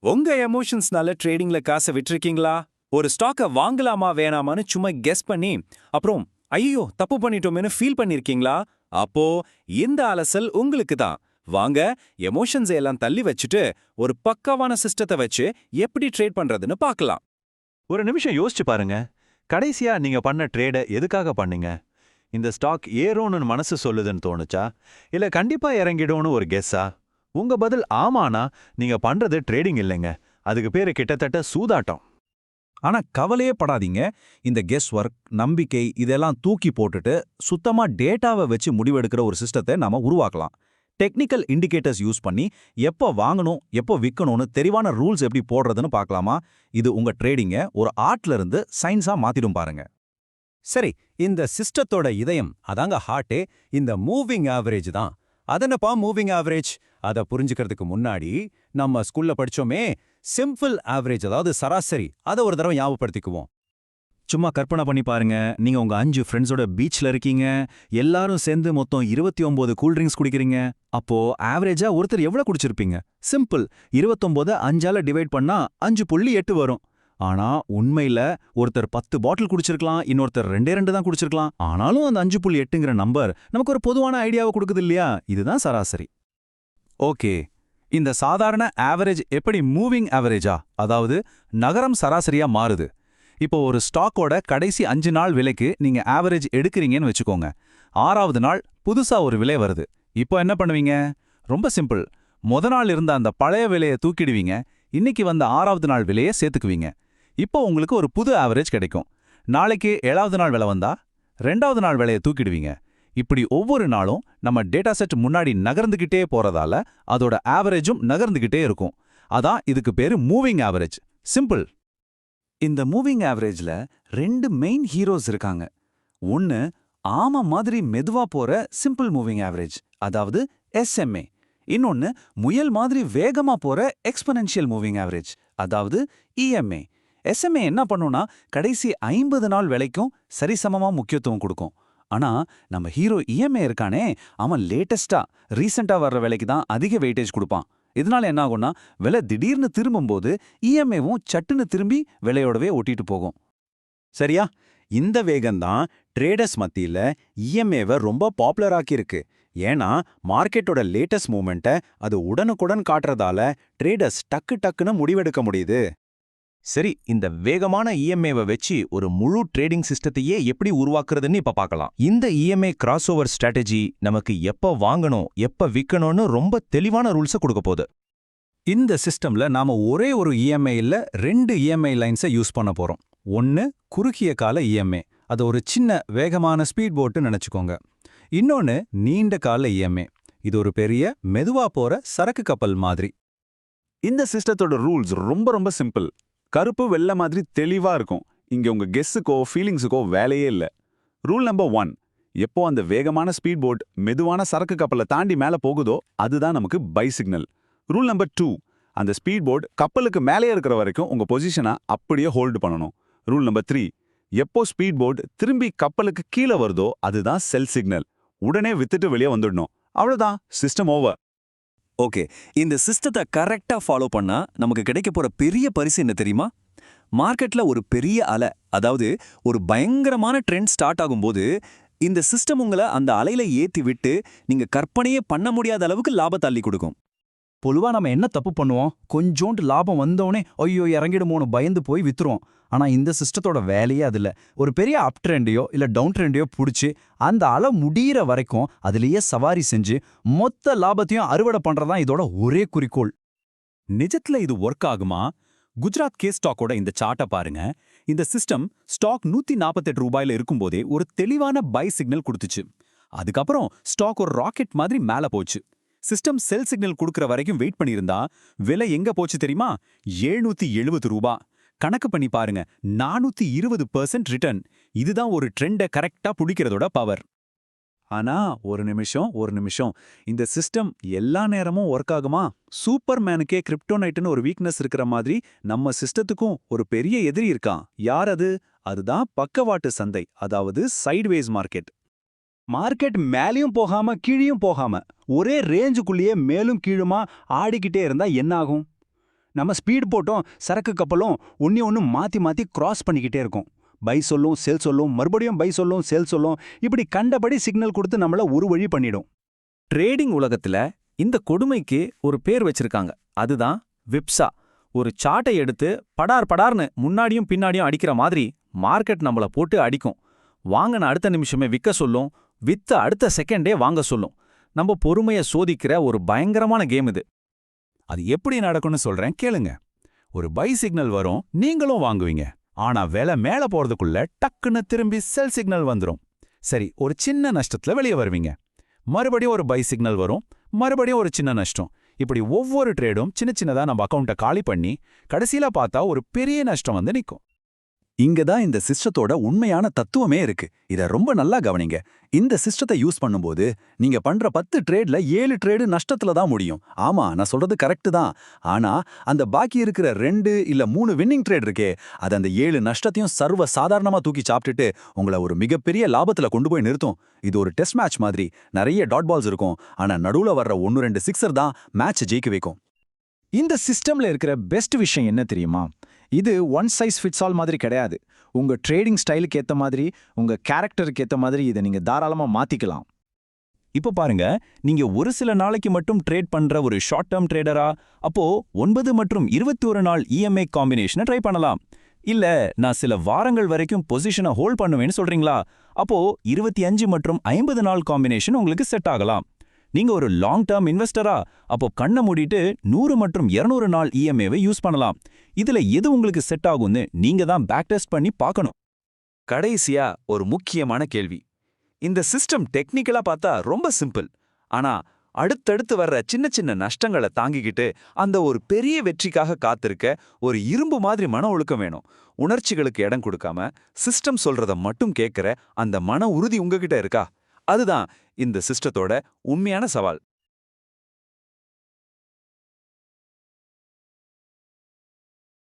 உங்க எமோஷன்ஸ்னால ட்ரேடிங்ல காசை விட்டிருக்கீங்களா? ஒரு ஸ்டாக்க வாங்கலாமா வேணாமான்னு சும்மா கெஸ் பண்ணி அப்புறம் ஐயோ தப்பு பண்ணிட்டோமேனு ஃபீல் பண்ணிருக்கீங்களா? அப்போ இந்த அலசல் உங்களுக்கு தான். வாங்க எமோஷன்ஸ் எல்லாம் தள்ளி வச்சுட்டு ஒரு பக்காவான சிஸ்டத்தை வச்சு எப்படி ட்ரேட் பண்றதுன்னு பார்க்கலாம். ஒரு நிமிஷம் யோசிச்சு பாருங்க. கடைசியா நீங்க பண்ண ட்ரேட எதுக்காக பண்ணீங்க? இந்த ஸ்டாக் ஏறும்னு மனசு சொல்லுதுன்னு தோணுச்சா? இல்ல கண்டிப்பா இறங்கிடும்னு ஒரு கெஸ்ஸா? உங்க பதில் ஆமானா நீங்க பண்றது ட்ரேடிங் இல்லைங்க. அதுக்கு பேரு கிட்டத்தட்ட சூதாட்டம். ஆனா கவலையே படாதீங்க. இந்த கெஸ் ஒர்க், நம்பிக்கை இதெல்லாம் தூக்கி போட்டுட்டு சுத்தமா டேட்டாவை வச்சு முடிவெடுக்கிற ஒரு சிஸ்டத்தை நாம உருவாக்கலாம். டெக்னிக்கல் இண்டிகேட்டர்ஸ் யூஸ் பண்ணி எப்போ வாங்கணும் எப்போ விற்கணும்னு தெளிவான ரூல்ஸ் எப்படி போடுறதுன்னு பார்க்கலாமா? இது உங்க ட்ரேடிங்க ஒரு ஆர்ட்ல இருந்து சயின்ஸா மாத்திடும் பாருங்க. சரி, இந்த சிஸ்டத்தோட இதயம் அதாங்க ஹார்ட்டே இந்த மூவிங் ஆவரேஜ் தான். அதென்னப்பா மூவிங் ஆவரேஜ்? அதை புரிஞ்சுக்கிறதுக்கு முன்னாடி நம்ம ஸ்கூல்ல படிச்சோமே சிம்பிள் ஆவரேஜ், அதாவது சராசரி, அதை ஒரு தடவை ஞாபகப்படுத்திக்குவோம். சும்மா கற்பனை பண்ணி பாருங்க. நீங்க உங்க 5 ஃப்ரெண்ட்ஸோட பீச்ல இருக்கீங்க. எல்லாரும் சேர்ந்து மொத்தம் 29 கூல்ட்ரிங்க்ஸ் குடிக்கிறீங்க. அப்போ ஆவரேஜா ஒருத்தர் எவ்வளவு குடிச்சிருப்பீங்க? சிம்பிள், 29 5ஆல டிவைட் பண்ணா 5.8 வரும். ஆனா உண்மையில ஒருத்தர் 10 பாட்டில் குடிச்சிருக்கலாம், இன்னொருத்தர் 2 தான் குடிச்சிருக்கலாம். ஆனாலும் அந்த 5.8ங்கிற நம்பர் நமக்கு ஒரு பொதுவான ஐடியாவை கொடுக்குது இல்லையா? இதுதான் சராசரி. ஓகே, இந்த சாதாரண ஆவரேஜ் எப்படி மூவிங் ஆவரேஜா, அதாவது நகரம் சராசரியா மாறுது? இப்போ ஒரு ஸ்டாக்கோட கடைசி 5 நாள் விலைக்கு நீங்க ஆவரேஜ் எடுக்கிறீங்கன்னு வச்சுக்கோங்க. 6வது நாள் புதுசா ஒரு விலை வருது. இப்போ என்ன பண்ணுவீங்க? ரொம்ப சிம்பிள். நாள் இருந்த அந்த பழைய விலையை தூக்கிடுவீங்க. இன்னைக்கு வந்த 6வது நாள் விலையை சேர்த்துக்குவீங்க. இப்போ உங்களுக்கு ஒரு புது ஆவரேஜ் கிடைக்கும். நாளைக்கு 7வது நாள் விலை வந்தா 2வது நாள் விலையை தூக்கிடுவீங்க. இப்படி ஒவ்வொரு நாளும் நம்ம டேட்டா செட் முன்னாடி நகர்ந்துகிட்டே போறதால அதோட ஆவரேஜும் நகர்ந்துகிட்டே இருக்கும். அதான் இதுக்கு பேரு மூவிங் ஆவரேஜ். சிம்பிள். இந்த மூவிங் ஆவரேஜ்ல 2 மெயின் ஹீரோஸ் இருக்காங்க. ஒன்னு ஆமா மாதிரி மெதுவா போற சிம்பிள் மூவிங் ஆவரேஜ், அதாவது SMA. இன்னொன்னு முயல் மாதிரி வேகமா போற எக்ஸ்பனென்ஷியல் மூவிங் ஆவரேஜ், அதாவது EMA. SMA என்ன பண்ணும்னா கடைசி 50 நாள் விலைக்கும் சரிசமமா முக்கியத்துவம் கொடுக்கும். ஆனா நம்ம ஹீரோ EMA இருக்கானே, அவன் லேட்டஸ்டா ரீசெண்டா வர்ற விலைக்கு தான் அதிக வெயிட்டேஜ் கொடுப்பான். இதனால என்ன ஆகும்னா விலை திடீர்னு திரும்பும்போது EMAவும் சட்டுன்னு திரும்பி விலையோடவே ஒட்டிட்டு போகும். சரியா? இந்த வேகம்தான் ட்ரேடர்ஸ் மத்தியில EMAவை ரொம்ப பாப்புலர் ஆக்கியிருக்கு. ஏன்னா மார்க்கெட்டோட லேட்டஸ்ட் மூமெண்ட்டை அது உடனுக்குடன் காட்டுறதால ட்ரேடர்ஸ் டக்கு டக்குன்னு முடிவெடுக்க முடியுது. சரி, இந்த வேகமான இஎம்ஏவை வச்சு ஒரு முழு ட்ரேடிங் சிஸ்டத்தையே எப்படி உருவாக்குறதுன்னு இப்ப பார்க்கலாம். இந்த இஎம்ஏ கிராஸ் ஓவர் ஸ்ட்ராட்டஜி நமக்கு எப்ப வாங்கணும் எப்ப விற்கணும்னு ரொம்ப தெளிவான ரூல்ஸை கொடுக்க போகுது. இந்த சிஸ்டம்ல நாம ஒரே ஒரு EMA இல்ல 2 EMA லைன்ஸை யூஸ் பண்ண போறோம். ஒன்னு குறுகிய கால EMA, அது ஒரு சின்ன வேகமான ஸ்பீட் போட்டு நினைச்சுக்கோங்க. இன்னொன்னு நீண்ட கால EMA, இது ஒரு பெரிய மெதுவா போற சரக்கு கப்பல் மாதிரி. இந்த சிஸ்டத்தோட ரூல்ஸ் ரொம்ப ரொம்ப சிம்பிள். கருப்பு வெள்ளை மாதிரி தெளிவா இருக்கும். இங்க உங்க கெஸ்ஸுக்கோ ஃபீலிங்ஸுக்கோ வேலையே இல்ல. ரூல் நம்பர் 1, எப்போ அந்த வேகமான ஸ்பீட் போட் மெதுவான சரக்கு கப்பலை தாண்டி மேல போகுதோ அதுதான் நமக்கு பை சிக்னல். ரூல் நம்பர் 2, அந்த ஸ்பீட் போட் கப்பலுக்கு மேலே இருக்கிற வரைக்கும் உங்க பொசிஷனை அப்படியே ஹோல்டு பண்ணணும். ரூல் நம்பர் 3, எப்போ ஸ்பீட் போட் திரும்பி கப்பலுக்கு கீழே வருதோ அதுதான் செல் சிக்னல். உடனே வித்துட்டு வெளியே வந்துடணும். அவ்வளவுதான், சிஸ்டம் ஓவர். ஓகே, இந்த சிஸ்டத்தை கரெக்டா ஃபாலோ பண்ணா நமக்கு கிடைக்க போற பெரிய பரிசு என்ன தெரியுமா? மார்க்கெட்ல ஒரு பெரிய அலை, அதாவது ஒரு பயங்கரமான ட்ரெண்ட் ஸ்டார்ட் ஆகும்போது இந்த சிஸ்டம் உங்களை அந்த அலையில ஏத்தி விட்டு நீங்க கற்பனையே பண்ண முடியாத அளவுக்கு லாபத்தை அள்ளி கொடுக்கும். பொதுவா நம்ம என்ன தப்பு பண்ணுவோம்? கொஞ்சோண்டு லாபம் வந்தோடனே ஐயோ இறங்கிடுமோன்னு பயந்து போய் வித்துருவோம். ஆனா இந்த சிஸ்டத்தோட வேலையே அது இல்ல. ஒரு பெரிய அப் ட்ரெண்டையோ இல்ல டவுன் ட்ரெண்டையோ பிடிச்சி அந்த அலை முடியிற வரைக்கும் அதுலயே சவாரி செஞ்சு மொத்த லாபத்தையும் அறுவடை பண்றதான் இதோட ஒரே குறிக்கோள். நிஜத்துல இது ஒர்க் ஆகுமா? குஜராத் கேஸ் ஸ்டாக்கோட இந்த சார்ட்டை பாருங்க. இந்த சிஸ்டம் ஸ்டாக் 148 ரூபாயில இருக்கும்போதே ஒரு தெளிவான பை சிக்னல் கொடுத்துச்சு. அதுக்கப்புறம் ஸ்டாக் ஒரு ராக்கெட் மாதிரி மேல போச்சு. சிஸ்டம் செல் சிக்னல் கொடுக்கற வரைக்கும் வெயிட் பண்ணியிருந்தா விலை எங்க போச்சு தெரியுமா? 770 ரூபா. கணக்கு பண்ணி பாருங்க, 420% ரிட்டர்ன். இதுதான் ஒரு ட்ரெண்டை கரெக்டா பிடிக்கிறதோட பவர். ஆனா ஒரு நிமிஷம், இந்த சிஸ்டம் எல்லா நேரமும் ஒர்க் ஆகுமா? சூப்பர்மேனுக்கே கிரிப்டோனைட்னு ஒரு வீக்னஸ் இருக்கிற மாதிரி நம்ம சிஸ்டத்துக்கும் ஒரு பெரிய எதிரி இருக்கான். யார் அது? அதுதான் பக்கவாட்டு சந்தை, அதாவது சைட்வேஸ் மார்க்கெட். மார்க்கெட் மேலேயும் போகாம கீழியும் போகாம ஒரே ரேஞ்சுக்குள்ளேயே மேலும் கீழுமா ஆடிக்கிட்டே இருந்தா என்ன ஆகும்? நம்ம ஸ்பீட் போட்டும் சரக்கு கப்பலும் ஒன்று மாற்றி மாற்றி கிராஸ் பண்ணிக்கிட்டே இருக்கும். பை சொல்லும் செல் சொல்லும், மறுபடியும் பை சொல்லும் செல் சொல்லும், இப்படி கண்டபடி சிக்னல் கொடுத்து நம்மள ஒரு வழி பண்ணிடும். ட்ரேடிங் உலகத்துல இந்த கொடுமைக்கு ஒரு பேர் வச்சிருக்காங்க. அதுதான் விப்ஸா. ஒரு சார்ட்டை எடுத்து படார் படார்னு முன்னாடியும் பின்னாடியும் அடிக்கிற மாதிரி மார்க்கெட் நம்மள போட்டு அடிக்கும். வாங்கின அடுத்த நிமிஷமே விற்க சொல்லும், வித்த அடுத்த செகண்டே வாங்க சொல்லும். நம்ம பொறுமைய சோதிக்கிற ஒரு பயங்கரமான கேம் இது. அது எப்படி நடக்கும்னு சொல்றேன் கேளுங்க. ஒரு பை சிக்னல் வரும், நீங்களும் வாங்குவீங்க. ஆனா விலை மேல போறதுக்குள்ள டக்குன்னு திரும்பி செல் சிக்னல் வந்துரும். சரி, ஒரு சின்ன நஷ்டத்துல வெளியே வருவீங்க. மறுபடியும் ஒரு பை சிக்னல் வரும், மறுபடியும் ஒரு சின்ன நஷ்டம். இப்படி ஒவ்வொரு ட்ரேடும் சின்ன சின்னதா நம்ம அக்கௌண்ட்டை காலி பண்ணி கடைசியில பார்த்தா ஒரு பெரிய நஷ்டம் வந்து நிக்கும். இங்க தான் இந்த சிஸ்டத்தோட உண்மையான தத்துவமே இருக்கு. இத ரொம்ப நல்லா கவனிங்க. இந்த சிஸ்டத்தை யூஸ் பண்ணும்போது நீங்க பண்ற 10 ட்ரேட்ல 7 ட்ரேடு நஷ்டத்துல தான் முடியும். ஆமா, நான் சொல்றது கரெக்ட் தான். ஆனா அந்த பாக்கி இருக்கிற 2 இல்ல 3 வின்னிங் ட்ரேட் இருக்கே, அது அந்த 7 நஷ்டத்தையும் சர்வ சாதாரணமா தூக்கி சாப்பிட்டுட்டு உங்களை ஒரு மிகப்பெரிய லாபத்துல கொண்டு போய் நிறுத்தும். இது ஒரு டெஸ்ட் மேட்ச் மாதிரி. நிறைய டாட் பால்ஸ் இருக்கும், ஆனா நடுவுல வர்ற 1-2 சிக்ஸர் தான் மேட்ச் ஜெயிக்க வைக்கும். இந்த சிஸ்டம்ல இருக்கிற பெஸ்ட் விஷயம் என்ன தெரியுமா? இது ஒன் சைஸ் ஃபிட்ஸ் ஆல் மாதிரி கிடையாது. உங்க ட்ரேடிங் ஸ்டைலுக்கு ஏத்த மாதிரி, உங்க கேரக்டருக்கு ஏத்த மாதிரி இதை நீங்க தாராளமா மாத்திக்கலாம். இப்போ பாருங்க, நீங்க ஒரு சில நாளைக்கு மட்டும் ட்ரேட் பண்ற ஒரு ஷார்ட் டேர்ம் ட்ரேடரா? அப்போ 9 மற்றும் 21 நாள் இஎம்ஐ காம்பினேஷனை ட்ரை பண்ணலாம். இல்ல, நான் சில வாரங்கள் வரைக்கும் பொசிஷனை ஹோல்ட் பண்ணுவேன்னு சொல்றீங்களா? அப்போ 25 மற்றும் 50 நாள் காம்பினேஷன் உங்களுக்கு செட் ஆகலாம். நீங்க ஒரு லாங் டேர்ம் இன்வெஸ்டரா? அப்போ கண்ணை மூடிட்டு 100 மற்றும் 200 நாள் இஎம்ஐவை யூஸ் பண்ணலாம். இதுல எது உங்களுக்கு செட் ஆகும்னு நீங்க தான் பேக் டெஸ்ட் பண்ணி பார்க்கணும். கடைசியா ஒரு முக்கியமான கேள்வி. இந்த சிஸ்டம் டெக்னிக்கலா பார்த்தா ரொம்ப சிம்பிள். ஆனா அடுத்தடுத்து வர்ற சின்ன சின்ன நஷ்டங்களை தாங்கிக்கிட்டு அந்த ஒரு பெரிய வெற்றிக்காக காத்திருக்க ஒரு இரும்பு மாதிரி மன ஒழுக்கம் வேணும். உணர்ச்சிகளுக்கு இடம் கொடுக்காம சிஸ்டம் சொல்றத மட்டும் கேட்கிற அந்த மன உறுதி உங்ககிட்ட இருக்கா? அதுதான் இந்த சிஸ்டத்தோட உண்மையான சவால்.